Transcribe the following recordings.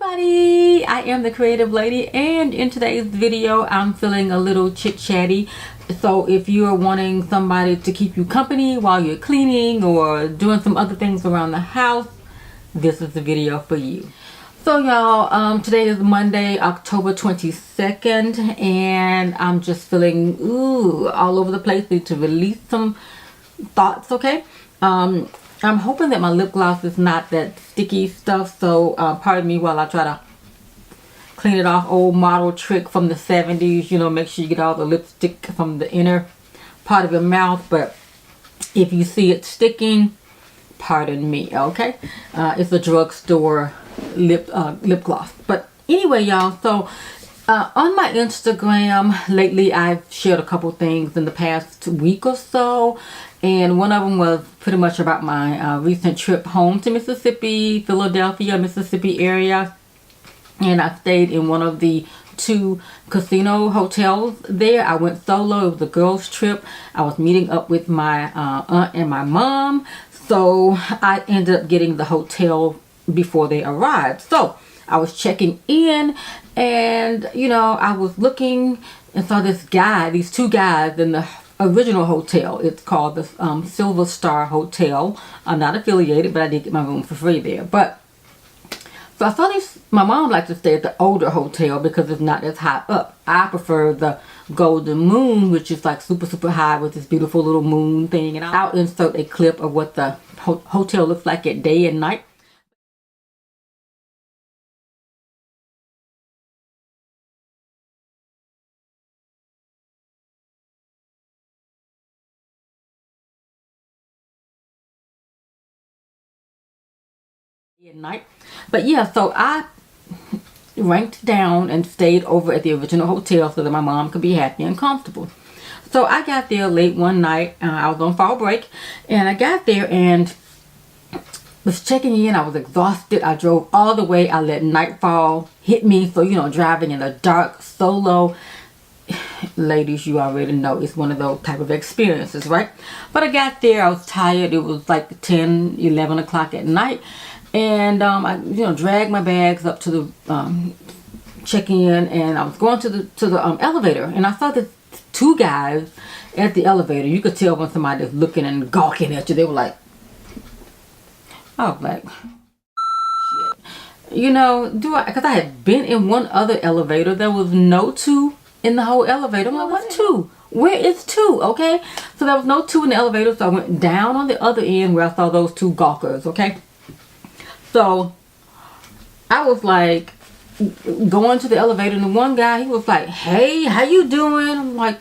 everybody, I am the creative lady, and in today's video I'm feeling a little chit chatty. So if you are wanting somebody to keep you company while you're cleaning or doing some other things around the house, this is the video for you. So y'all, today is Monday, October 22nd, and I'm just feeling all over the place. Need to release some thoughts, okay? I'm hoping that my lip gloss is not that sticky stuff, so pardon me while I try to clean it off. Old model trick from the 70s, you know, make sure you get all the lipstick from the inner part of your mouth. But if you see it sticking, pardon me, okay? It's a drugstore lip gloss. But anyway, y'all, so on my Instagram lately, I've shared a couple things in the past week or so, and one of them was pretty much about my recent trip home to Mississippi, Philadelphia, Mississippi area. And I stayed in one of the 2 casino hotels there. I went solo. It was a girls trip. I was meeting up with my aunt and my mom, so I ended up getting the hotel before they arrived. So I was checking in, and you know, I was looking and saw these 2 guys in the original hotel. It's called the Silver Star Hotel. I'm not affiliated, but I did get my room for free there. But so I saw these. My mom likes to stay at the older hotel because it's not as high up. I prefer the Golden Moon, which is like super high with this beautiful little moon thing. And I'll insert a clip of what the hotel looks like at day and night. At night. But yeah, so I ranked down and stayed over at the original hotel so that my mom could be happy and comfortable. So I got there late one night. I was on fall break, and I got there and was checking in. I was exhausted. I drove all the way. I let nightfall hit me. So, you know, driving in the dark solo, ladies, you already know it's one of those type of experiences, right? But I got there. I was tired. It was like 10, 11 o'clock at night. And I, you know, dragged my bags up to the check-in, and I was going to the elevator, and I saw the 2 guys at the elevator. You could tell when somebody's looking and gawking at you. They were like, I was like, shit. You know, because I had been in one other elevator. There was no 2 in the whole elevator. I'm like, what 2? Where is 2? Okay, so there was no 2 in the elevator. So I went down on the other end where I saw those 2 gawkers. Okay. So I was like going to the elevator, and the one guy, he was like, hey, how you doing? I'm like,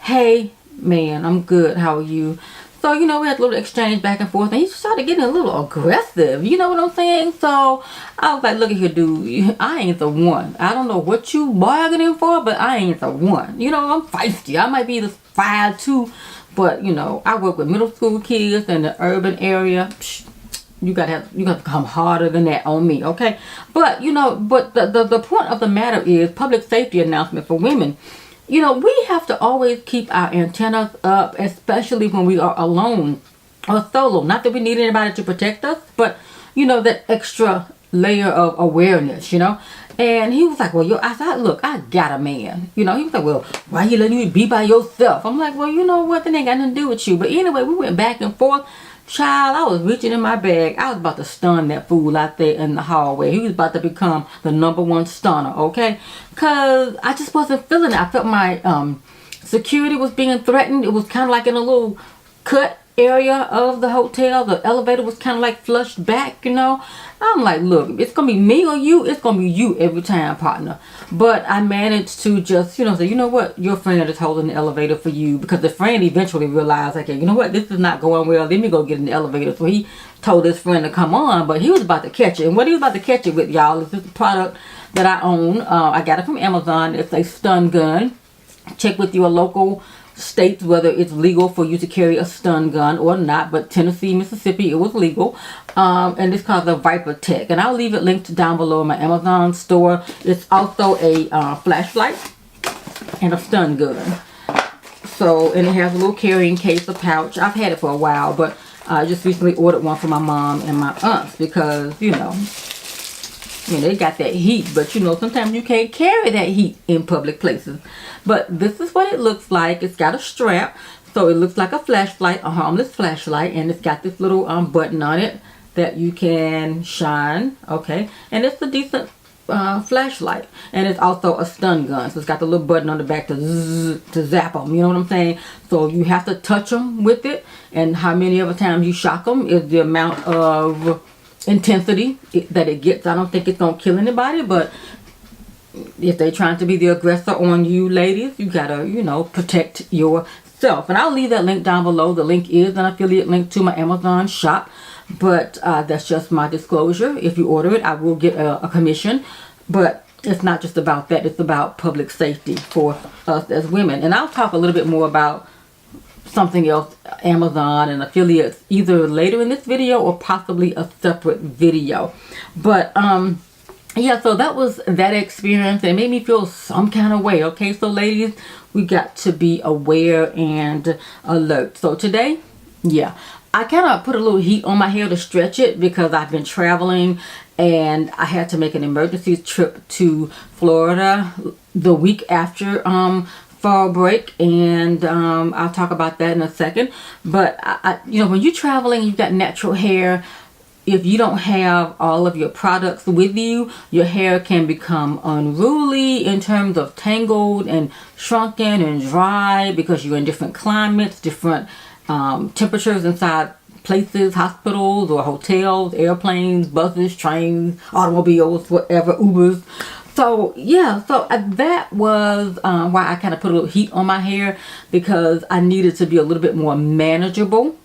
hey man, I'm good, how are you? So, you know, we had a little exchange back and forth, and he started getting a little aggressive, you know what I'm saying? So I was like, look at here, dude, I ain't the one. I don't know what you bargaining for, but I ain't the one. You know, I'm feisty. I might be the 5'2", but you know, I work with middle school kids in the urban area. You gotta come harder than that on me, okay? But you know, the point of the matter is public safety announcement for women. You know, we have to always keep our antennas up, especially when we are alone or solo. Not that we need anybody to protect us, but you know, that extra layer of awareness, you know. And he was like, well, I thought, look, I got a man. You know, he was like, well, why you letting you be by yourself? I'm like, well, you know what, that ain't got nothing to do with you. But anyway, we went back and forth. Child, I was reaching in my bag. I was about to stun that fool out there in the hallway. He was about to become the #1 stunner, okay? Because I just wasn't feeling it. I felt my security was being threatened. It was kind of like in a little cut area of the hotel. The elevator was kind of like flushed back, you know. I'm like, look, it's going to be me or you. It's going to be you every time, partner. But I managed to just, you know, say, you know what? Your friend is holding the elevator for you. Because the friend eventually realized, okay, you know what? This is not going well. Let me go get in the elevator. So he told his friend to come on. But he was about to catch it. And what he was about to catch it with, y'all, is this product that I own. I got it from Amazon. It's a stun gun. Check with your local states whether it's legal for you to carry a stun gun or not, but Tennessee, Mississippi, it was legal. And it's called the Viper Tech, and I'll leave it linked down below in my Amazon store. It's also a flashlight and a stun gun. So, and it has a little carrying case, a pouch. I've had it for a while, but I just recently ordered one for my mom and my aunts because, you know, I mean, they got that heat, but you know, sometimes you can't carry that heat in public places. But this is what it looks like. It's got a strap, so it looks like a flashlight, a harmless flashlight, and it's got this little button on it that you can shine. Okay, and it's a decent flashlight, and it's also a stun gun, so it's got the little button on the back to zap them, you know what I'm saying? So you have to touch them with it, and how many other times you shock them is the amount of intensity that it gets. I don't think it's gonna kill anybody, but if they're trying to be the aggressor on you ladies, you gotta, you know, protect yourself. And I'll leave that link down below. The link is an affiliate link to my Amazon shop, but that's just my disclosure. If you order it, I will get a commission, but it's not just about that. It's about public safety for us as women. And I'll talk a little bit more about something else, Amazon and affiliates, either later in this video or possibly a separate video. But yeah, so that was that experience. It made me feel some kind of way. Okay, so ladies, we got to be aware and alert. So today, yeah, I kind of put a little heat on my hair to stretch it because I've been traveling and I had to make an emergency trip to Florida the week after fall break, and I'll talk about that in a second. But you know, when you're traveling, you've got natural hair. If you don't have all of your products with you, your hair can become unruly in terms of tangled and shrunken and dry because you're in different climates, different temperatures inside places, hospitals or hotels, airplanes, buses, trains, automobiles, whatever, Ubers. So yeah, so that was why I kind of put a little heat on my hair, because I needed to be a little bit more manageable,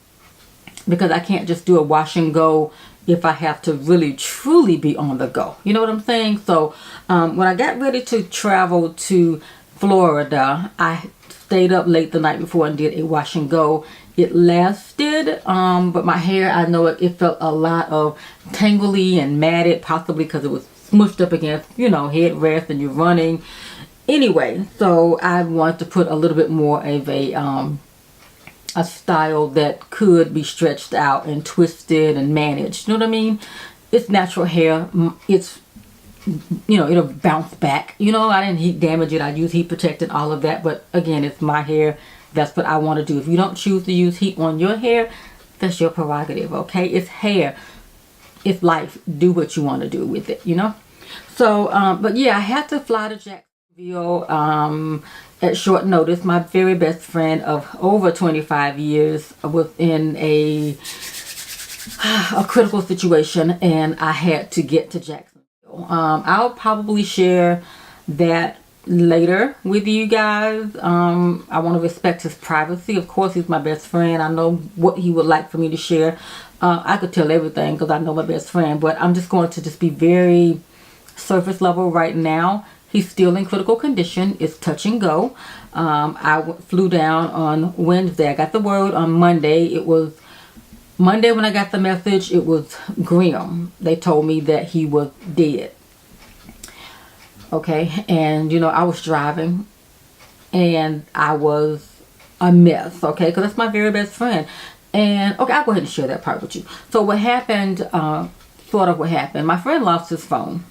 because I can't just do a wash and go if I have to really truly be on the go. You know what I'm saying? So when I got ready to travel to Florida, I stayed up late the night before and did a wash and go. It lasted, but my hair, I know it felt a lot of tangly and matted, possibly because it was smushed up against, you know, headrest and you're running. Anyway, so I wanted to put a little bit more of a style that could be stretched out and twisted and managed. You know what I mean? It's natural hair. It's, you know, it'll bounce back. You know, I didn't heat damage it. I use heat protectant, all of that. But again, it's my hair. That's what I want to do. If you don't choose to use heat on your hair, that's your prerogative, okay? It's hair. It's life. Do what you want to do with it, you know? So, but yeah, I had to fly to Jacksonville at short notice. My very best friend of over 25 years was in a critical situation, and I had to get to Jacksonville. I'll probably share that later with you guys. I want to respect his privacy. Of course, he's my best friend. I know what he would like for me to share. I could tell everything because I know my best friend, but I'm just going to just be very surface level right now. He's still in critical condition. It's touch and go. I flew down on Wednesday. I got the word on Monday. It was Monday when I got the message. It was grim. They told me that he was dead. Okay, and you know, I was driving and I was a mess, okay, because that's my very best friend. And okay, I'll go ahead and share that part with you. So what happened, sort of what happened, my friend lost his phone.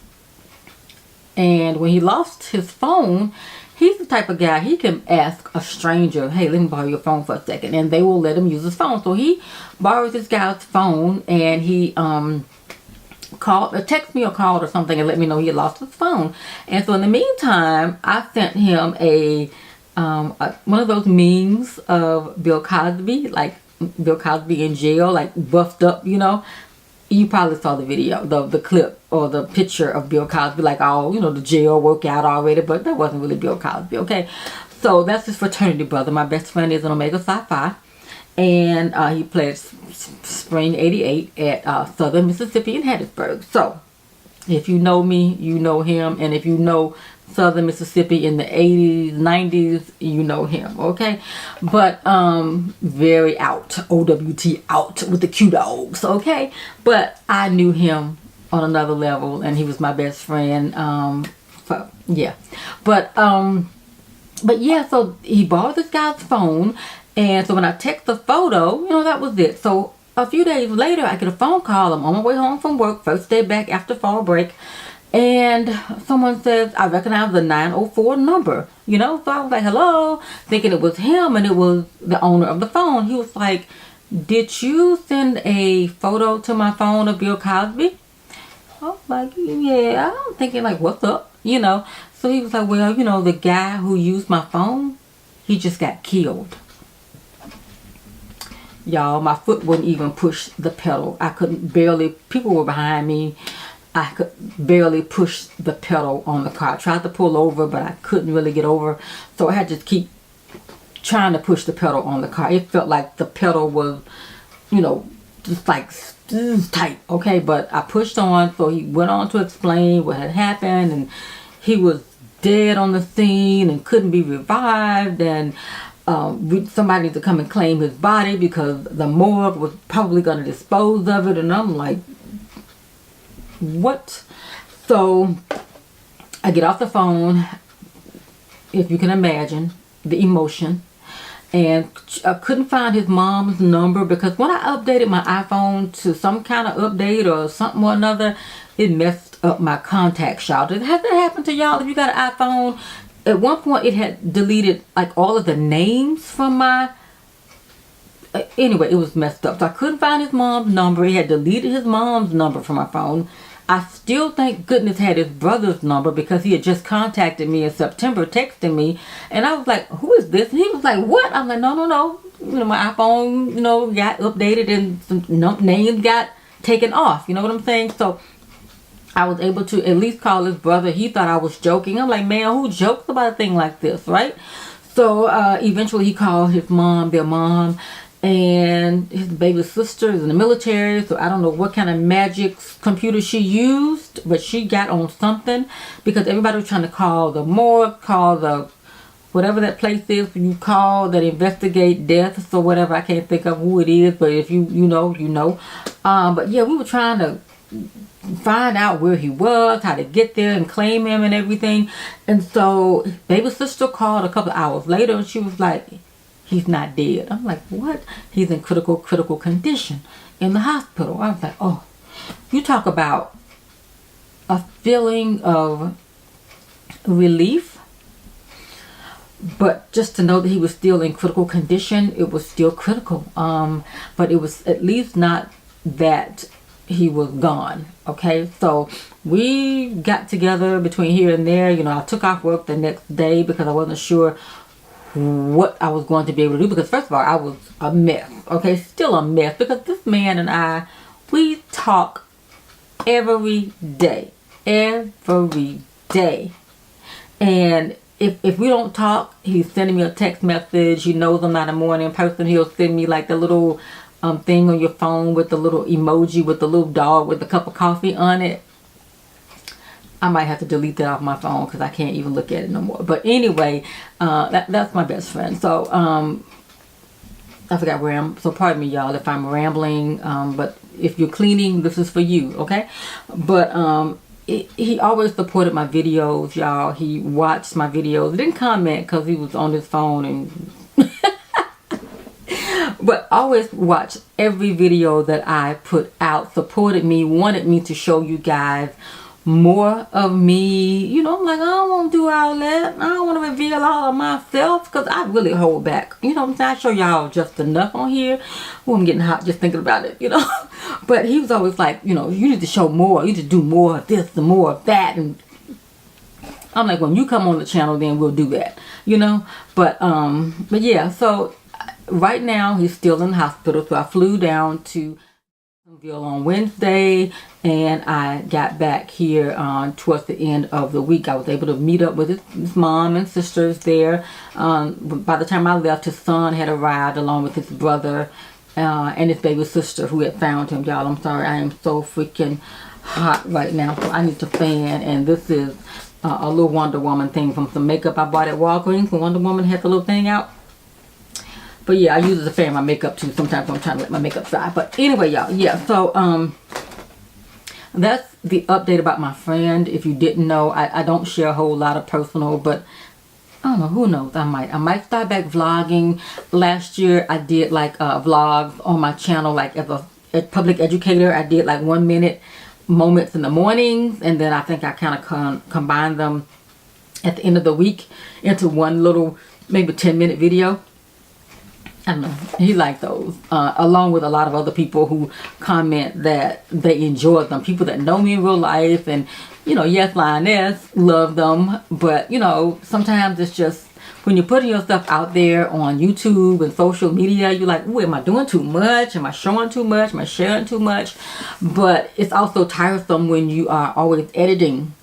And when he lost his phone, he's the type of guy, he can ask a stranger, hey, let me borrow your phone for a second, and they will let him use his phone. So he borrowed this guy's phone, and he called, or text me or called or something and let me know he had lost his phone. And so in the meantime, I sent him one of those memes of Bill Cosby, like Bill Cosby in jail, like buffed up, you know. You probably saw the video, the clip or the picture of Bill Cosby, like all, you know, the jail workout already, but that wasn't really Bill Cosby, okay? So that's his fraternity brother. My best friend is an Omega Psi Phi, and he played Spring 88 at Southern Mississippi in Hattiesburg. So if you know me, you know him, and if you know Southern Mississippi in the 80s, 90s, you know him, okay? But very out, OWT out with the Q dogs, okay? But I knew him on another level, and he was my best friend. So yeah, but yeah, so he borrowed this guy's phone, and so when I text the photo, you know, that was it. So a few days later, I get a phone call. I'm on my way home from work, first day back after fall break. And someone says, I recognize the 904 number, you know? So I was like, hello, thinking it was him, and it was the owner of the phone. He was like, did you send a photo to my phone of Bill Cosby? I was like, yeah. I'm thinking like, what's up? You know? So he was like, well, you know, the guy who used my phone, he just got killed. Y'all, my foot wouldn't even push the pedal. I couldn't barely, people were behind me. I could barely push the pedal on the car. I tried to pull over, but I couldn't really get over. So I had to keep trying to push the pedal on the car. It felt like the pedal was, you know, just like tight. Okay, but I pushed on. So he went on to explain what had happened. And he was dead on the scene and couldn't be revived. And somebody needs to come and claim his body because the morgue was probably going to dispose of it. And I'm like, what? So I get off the phone, if you can imagine the emotion, and I couldn't find his mom's number because when I updated my iPhone to some kind of update or something or another, it messed up my contacts, y'all. Has that happened to y'all? If you got an iPhone, at one point it had deleted like all of the names from my anyway, it was messed up. So I couldn't find his mom's number. He had deleted his mom's number from my phone. I still, thank goodness, had his brother's number because he had just contacted me in September, texting me. And I was like, who is this? And he was like, what? I'm like, no. You know, my iPhone, you know, got updated and some names got taken off. You know what I'm saying? So I was able to at least call his brother. He thought I was joking. I'm like, man, who jokes about a thing like this, right? So eventually he called his mom, their mom. And his baby sister is in the military, so I don't know what kind of magic computer she used, but she got on something because everybody was trying to call the morgue, call the whatever that place is when you call that investigate deaths or whatever. I can't think of who it is, but if you know, you know. But yeah, we were trying to find out where he was, how to get there and claim him and everything. And so baby sister called a couple of hours later and she was like, he's not dead. I'm like, what? He's in critical condition in the hospital. I was like, oh, you talk about a feeling of relief. But just to know that he was still in critical condition, it was still critical. But it was at least not that he was gone. Okay, so we got together between here and there. You know, I took off work the next day because I wasn't sure what I was going to be able to do, because first of all, I was a mess. Okay, still a mess, because this man and I, we talk every day, and if we don't talk, he's sending me a text message. He knows I'm not a morning person. He'll send me like the little thing on your phone with the little emoji with the little dog with a cup of coffee on it. I might have to delete that off my phone because I can't even look at it no more. But anyway, that's my best friend. So I forgot where I'm. So pardon me, y'all, if I'm rambling. But if you're cleaning, this is for you, okay? But he always supported my videos, y'all. He watched my videos. Didn't comment because he was on his phone and. But always watch every video that I put out. Supported me. Wanted me to show you guys more of me. You know, I'm like, I don't want to do all that. I don't want to reveal all of myself because I really hold back. You know what I'm saying? I show y'all just enough on here. Oh, I'm getting hot just thinking about it, you know. But he was always like, you know, you need to show more. You need to do more of this and more of that. And I'm like, when you come on the channel, then we'll do that, you know. But yeah, so right now he's still in the hospital. So I flew down to on Wednesday, and I got back here towards the end of the week. I was able to meet up with his mom and sisters there. By the time I left, his son had arrived along with his brother and his baby sister who had found him. Y'all, I'm sorry, I am so freaking hot right now, so I need to fan. And this is a little Wonder Woman thing from some makeup I bought at Walgreens when Wonder Woman had the little thing out. But yeah, I use it to fan my makeup too. Sometimes I'm trying to let my makeup dry. But anyway, y'all, yeah. So that's the update about my friend. If you didn't know, I don't share a whole lot of personal, but I don't know, who knows? I might start back vlogging. Last year I did like vlogs on my channel, like as a public educator. I did like 1 minute moments in the mornings, and then I think I kind of combine them at the end of the week into one little maybe 10-minute video. I don't know, he liked those, along with a lot of other people who comment that they enjoyed them. People that know me in real life, and yes, Lioness, love them. But sometimes it's just when you're putting your stuff out there on YouTube and social media, you're like, ooh, am I doing too much? Am I showing too much? Am I sharing too much? But it's also tiresome when you are always editing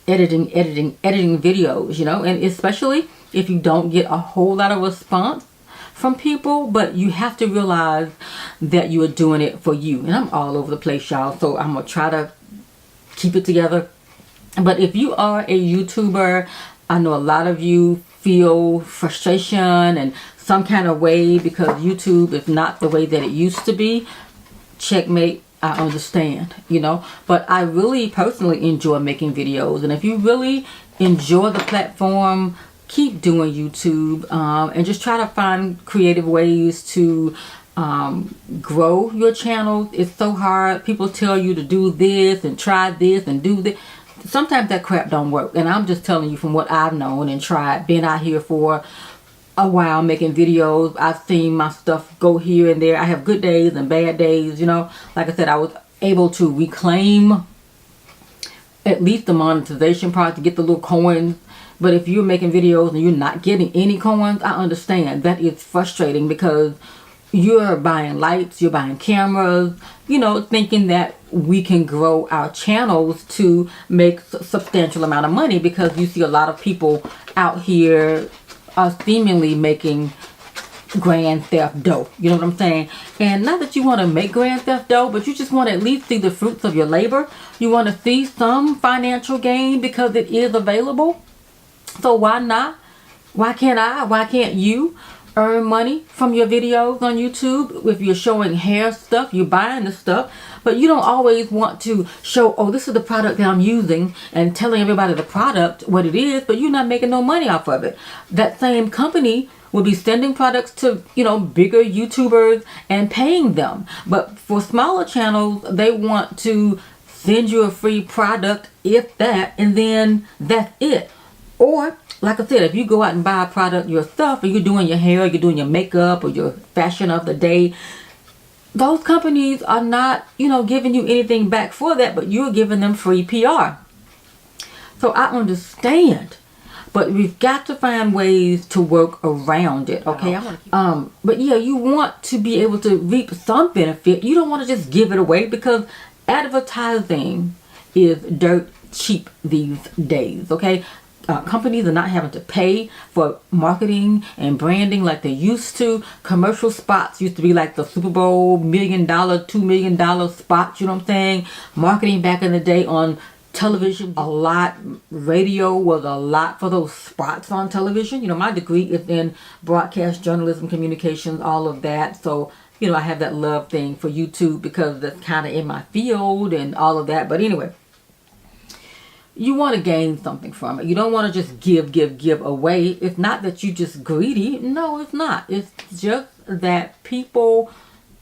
videos, and especially if you don't get a whole lot of response from people. But you have to realize that you are doing it for you. And I'm all over the place, y'all, so I'm gonna try to keep it together. But if you are a YouTuber, I know a lot of you feel frustration and some kind of way because YouTube is not the way that it used to be. Checkmate. I understand, but I really personally enjoy making videos. And if you really enjoy the platform, keep doing YouTube, and just try to find creative ways to grow your channel. It's so hard. People tell you to do this and try this and do this. Sometimes that crap don't work. And I'm just telling you from what I've known and tried, been out here for a while making videos. I've seen my stuff go here and there. I have good days and bad days, Like I said, I was able to reclaim at least the monetization part to get the little coins. But if you're making videos and you're not getting any coins, I understand. That is frustrating because you're buying lights, you're buying cameras, thinking that we can grow our channels to make a substantial amount of money, because you see a lot of people out here are seemingly making grand theft dough. You know what I'm saying? And not that you want to make grand theft dough, but you just want to at least see the fruits of your labor. You want to see some financial gain because it is available. So why not? Why can't I? Why can't you earn money from your videos on YouTube? If you're showing hair stuff, you're buying the stuff, but you don't always want to show, oh, this is the product that I'm using, and telling everybody the product, what it is, but you're not making no money off of it. That same company will be sending products to, bigger YouTubers and paying them. But for smaller channels, they want to send you a free product, if that, and then that's it. Or, like I said, if you go out and buy a product yourself, or you're doing your hair, or you're doing your makeup, or your fashion of the day, those companies are not, giving you anything back for that, but you're giving them free PR. So I understand, but we've got to find ways to work around it, okay? But yeah, you want to be able to reap some benefit. You don't want to just give it away, because advertising is dirt cheap these days, okay? Companies are not having to pay for marketing and branding like they used to. Commercial spots used to be like the Super Bowl $1 million, $2 million spots, you know what I'm saying? Marketing back in the day on television, a lot. Radio was a lot for those spots on television. My degree is in broadcast journalism, communications, all of that. So, I have that love thing for YouTube because that's kind of in my field and all of that. But anyway, you want to gain something from it. You don't want to just give away. It's not that you just greedy. No, it's not. It's just that people,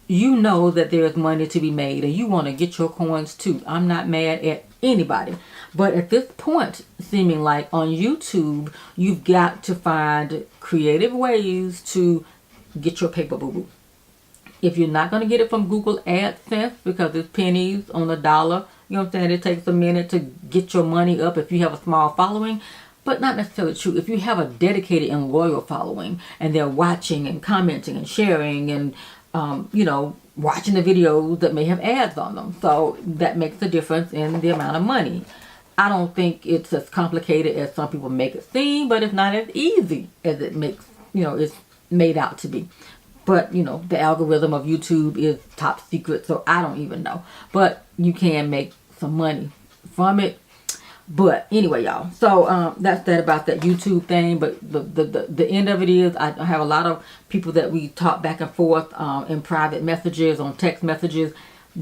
that there's money to be made, and you want to get your coins too. I'm not mad at anybody. But at this point, seeming like on YouTube, you've got to find creative ways to get your paper, boo-boo. If you're not going to get it from Google AdSense because it's pennies on the dollar, you know what I'm saying? It takes a minute to get your money up if you have a small following, but not necessarily true. If you have a dedicated and loyal following, and they're watching and commenting and sharing and, watching the videos that may have ads on them. So that makes a difference in the amount of money. I don't think it's as complicated as some people make it seem, but it's not as easy as it makes, it's made out to be. But, the algorithm of YouTube is top secret, so I don't even know. But you can make some money from it. But anyway, y'all. So that's that about that YouTube thing. But the end of it is I have a lot of people that we talk back and forth in private messages, on text messages.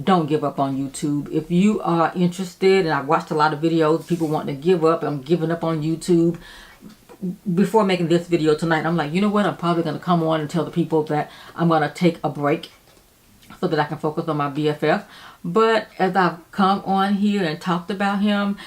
Don't give up on YouTube. If you are interested, and I've watched a lot of videos, people wanting to give up. I'm giving up on YouTube. Before making this video tonight, I'm like, you know what? I'm probably going to come on and tell the people that I'm going to take a break. So so that I can focus on my BFF. But as I've come on here and talked about him,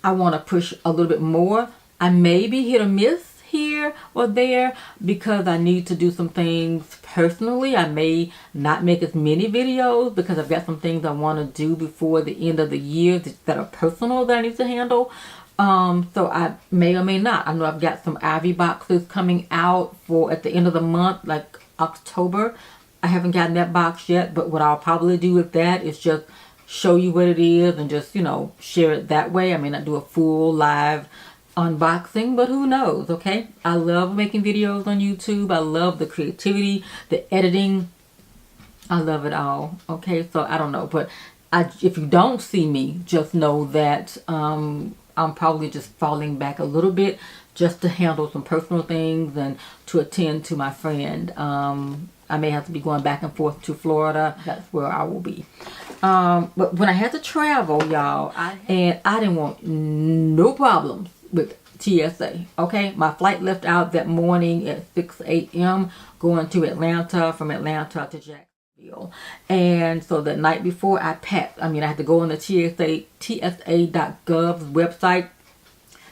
I want to push a little bit more. I may be hit or miss here or there because I need to do some things personally. I may not make as many videos because I've got some things I want to do before the end of the year that are personal that I need to handle. So I may or may not. I know I've got some Ivy boxes coming out for at the end of the month, like October. I haven't gotten that box yet, but what I'll probably do with that is just show you what it is and just, you know, share it that way. I may not do a full live unboxing, but who knows, okay? I love making videos on YouTube. I love the creativity, the editing. I love it all, okay? So I don't know, but if you don't see me, just know that I'm probably just falling back a little bit just to handle some personal things and to attend to my friend. I may have to be going back and forth to Florida. That's where I will be. But when I had to travel, y'all, I didn't want no problems with TSA, okay? My flight left out that morning at 6 a.m. going to Atlanta, from Atlanta to Jacksonville. And so the night before I packed, I had to go on the TSA.gov's website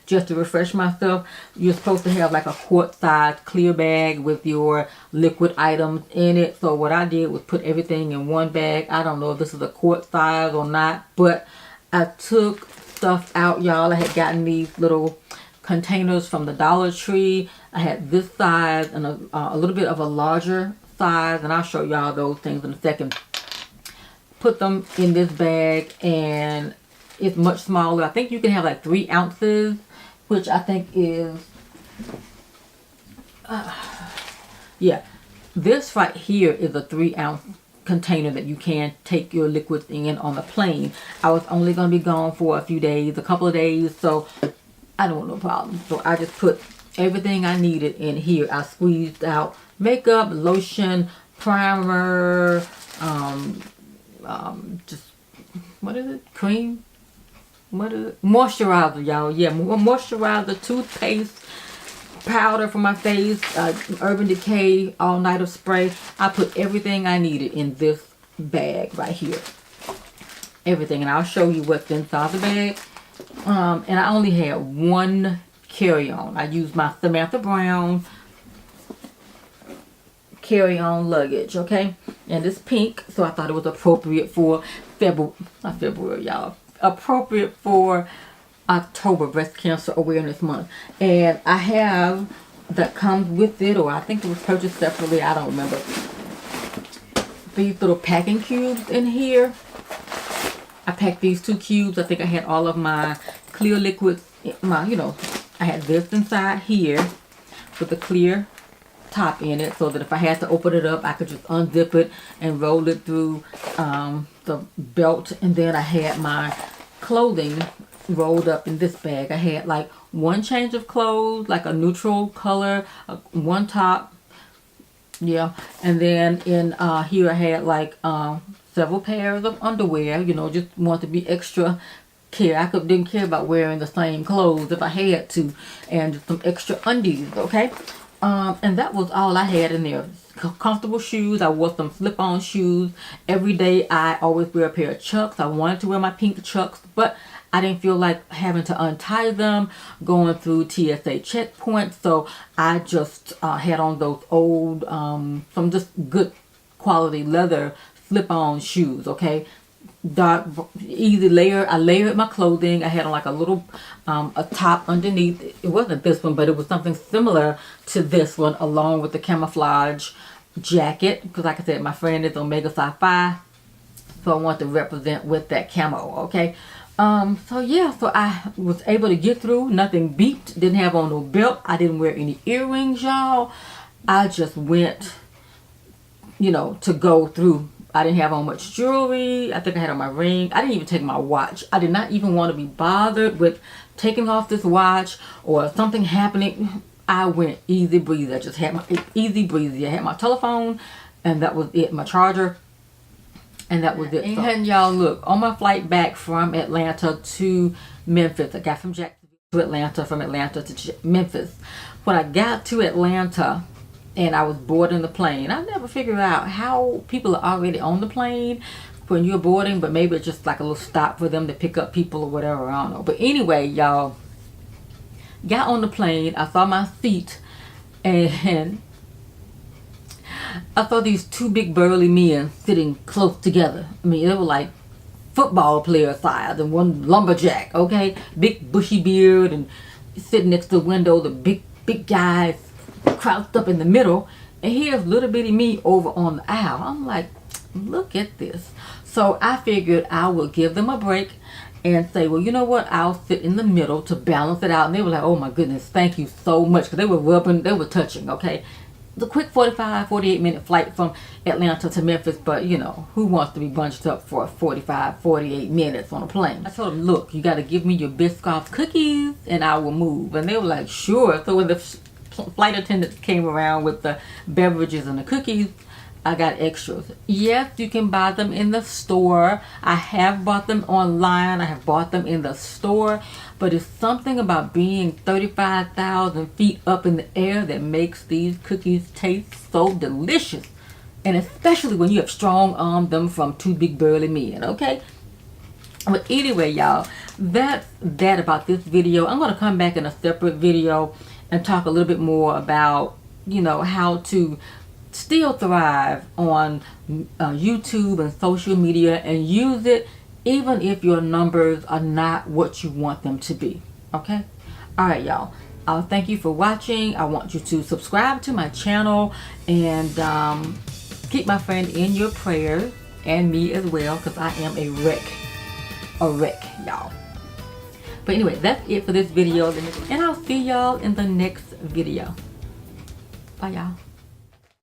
just to refresh myself. You're supposed to have like a quart-sized clear bag with your liquid items in it. So what I did was put everything in one bag. I don't know if this is a quart size or not, but I took stuff out, y'all. I had gotten these little containers from the Dollar Tree. I had this size and a little bit of a larger size, and I'll show y'all those things in a second. Put them in this bag, and it's much smaller. I think you can have like 3 ounces, which I think is yeah, this right here is a 3-ounce container that you can take your liquids in on the plane. I was only going to be gone for a few days, a couple of days, so I don't want no problem. So I just put everything I needed in here. I squeezed out makeup, lotion, primer, just, what is it? Cream? What is it? Moisturizer, y'all. Yeah, moisturizer, toothpaste, powder for my face, Urban Decay all-nighter spray. I put everything I needed in this bag right here. Everything. And I'll show you what's inside the bag. And I only had one carry-on. I used my Samantha Brown carry-on luggage, okay? And it's pink, so I thought it was appropriate for not February, y'all. Appropriate for October, Breast Cancer Awareness Month. And I have, that comes with it, or I think it was purchased separately, I don't remember, these little packing cubes in here. I packed these 2 cubes. I think I had all of my clear liquids, I had this inside here with a clear top in it, so that if I had to open it up, I could just unzip it and roll it through the belt. And then I had my clothing rolled up in this bag. I had like 1 change of clothes, like a neutral color, 1 top, yeah, and then in here I had like several pairs of underwear, just want to be extra care. I didn't care about wearing the same clothes if I had to, and some extra undies, okay? And that was all I had in there. Comfortable shoes. I wore some slip-on shoes. Every day I always wear a pair of Chucks. I wanted to wear my pink Chucks, but I didn't feel like having to untie them going through TSA checkpoints. So I just had on those old, some just good quality leather slip-on shoes, okay? Dark, easy layer. I layered my clothing. I had on like a little a top underneath. It wasn't this one, but it was something similar to this one, along with the camouflage jacket, because like I said, my friend is Omega Psi-Phi, so I want to represent with that camo, okay? So yeah, so I was able to get through. Nothing beeped. Didn't have on no belt. I didn't wear any earrings, y'all. I just went, to go through. I didn't have on much jewelry. I think I had on my ring. I didn't even take my watch. I did not even want to be bothered with taking off this watch or something happening. I went easy breezy. I just had my easy breezy. I had my telephone, and that was it. My charger, and that was it. And y'all, look, on my flight back from Atlanta to Memphis, I got from Jacksonville to Atlanta, from Atlanta to Memphis. When I got to Atlanta, and I was boarding the plane. I never figured out how people are already on the plane when you're boarding, but maybe it's just like a little stop for them to pick up people or whatever. I don't know. But anyway, y'all, got on the plane. I saw my seat, and I saw these two big burly men sitting close together. I mean, they were like football player size, and one lumberjack, okay? Big bushy beard, and sitting next to the window, the big guy crouched up in the middle, and here's little bitty me over on the aisle. I'm like, look at this. So I figured I would give them a break and say, well, you know what, I'll sit in the middle to balance it out. And they were like, oh my goodness, thank you so much, because they were rubbing, they were touching, okay? The quick 48 minute flight from Atlanta to Memphis, but you know, who wants to be bunched up for 48 minutes on a plane? I told them, look, you got to give me your Biscoff cookies and I will move. And they were like, sure. So when the flight attendants came around with the beverages and the cookies, I got extras. Yes, you can buy them in the store. I have bought them online. I have bought them in the store. But it's something about being 35,000 feet up in the air that makes these cookies taste so delicious. And especially when you have strong armed them from two big burly men, okay? But anyway, y'all, that's that about this video. I'm going to come back in a separate video and talk a little bit more about, you know, how to still thrive on YouTube and social media and use it even if your numbers are not what you want them to be. Okay? Alright, y'all. Thank you for watching. I want you to subscribe to my channel and keep my friend in your prayers and me as well, because I am a wreck, y'all. But anyway, that's it for this video, and I'll see y'all in the next video. Bye, y'all.